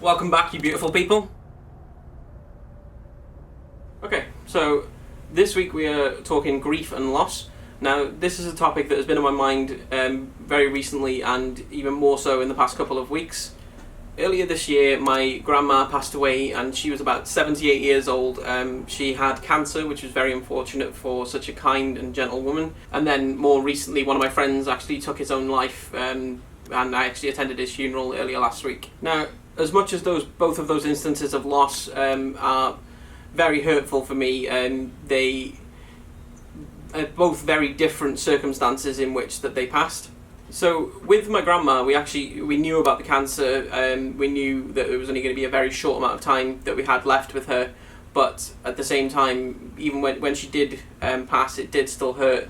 Welcome back, you beautiful people. Okay, so this week we are talking grief and loss. Now, this is a topic that has been on my mind very recently, and even more so in the past couple of weeks. Earlier this year, my grandma passed away, and she was about 78 years old. She had cancer, which was very unfortunate for such a kind and gentle woman. And then more recently, one of my friends actually took his own life, and I actually attended his funeral earlier last week. Now, as much as both of those instances of loss are very hurtful for me, they are both very different circumstances in which that they passed. So with my grandma, we knew about the cancer. We knew that it was only going to be a very short amount of time that we had left with her, but at the same time, even when she did pass, it did still hurt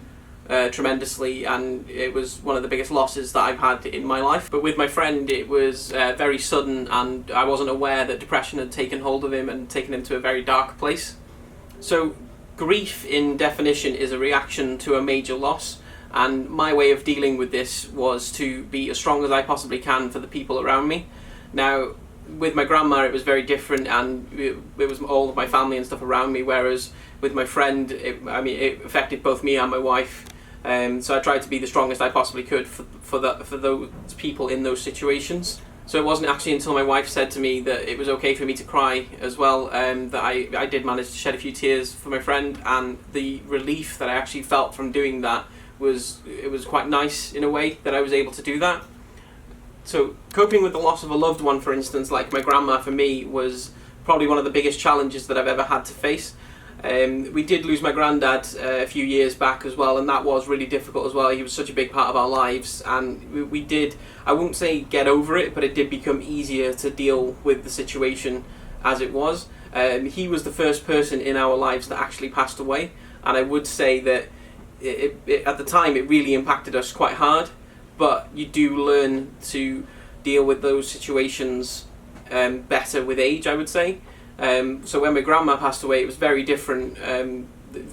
tremendously, and it was one of the biggest losses that I've had in my life. But with my friend, it was very sudden, and I wasn't aware that depression had taken hold of him and taken him to a very dark place. So grief, in definition, is a reaction to a major loss. And my way of dealing with this was to be as strong as I possibly can for the people around me. Now, with my grandma, it was very different, and it was all of my family and stuff around me, whereas with my friend, it affected both me and my wife. So I tried to be the strongest I possibly could for those people in those situations. So it wasn't actually until my wife said to me that it was okay for me to cry as well, that I did manage to shed a few tears for my friend, and the relief that I actually felt from doing that was quite nice in a way that I was able to do that. So coping with the loss of a loved one, for instance, like my grandma, for me was probably one of the biggest challenges that I've ever had to face. We did lose my granddad a few years back as well, and that was really difficult as well. He was such a big part of our lives, and we did, I won't say get over it, but it did become easier to deal with the situation as it was. He was the first person in our lives that actually passed away, and I would say that at the time it really impacted us quite hard, but you do learn to deal with those situations better with age, I would say. So when my grandma passed away, it was very different.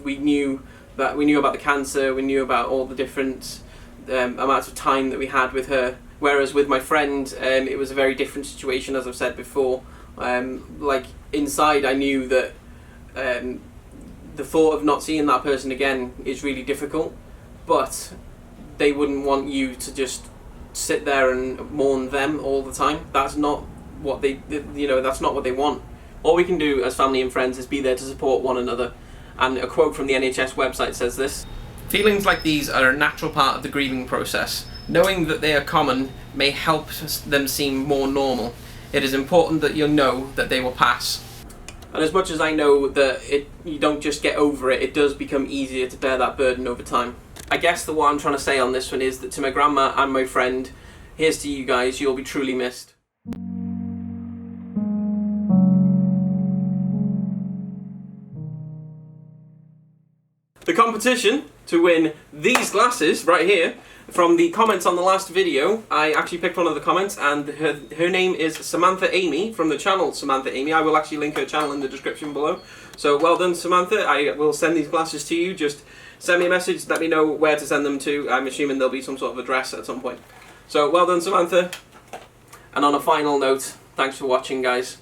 We knew about the cancer, we knew about all the different amounts of time that we had with her, whereas with my friend, it was a very different situation, as I've said before. Like inside, I knew that the thought of not seeing that person again is really difficult, but they wouldn't want you to just sit there and mourn them all the time. That's not what that's not what they want. All we can do as family and friends is be there to support one another. And a quote from the NHS website says this: "Feelings like these are a natural part of the grieving process. Knowing that they are common may help them seem more normal. It is important that you know that they will pass." And as much as I know that you don't just get over it, it does become easier to bear that burden over time. I guess what I'm trying to say on this one is that to my grandma and my friend, here's to you guys, you'll be truly missed. The competition to win these glasses right here, from the comments on the last video, I actually picked one of the comments, and her name is Samantha Amy, from the channel Samantha Amy. I will actually link her channel in the description below. So well done, Samantha. I will send these glasses to you. Just send me a message, let me know where to send them to. I'm assuming there'll be some sort of address at some point. So well done, Samantha. And on a final note, thanks for watching, guys.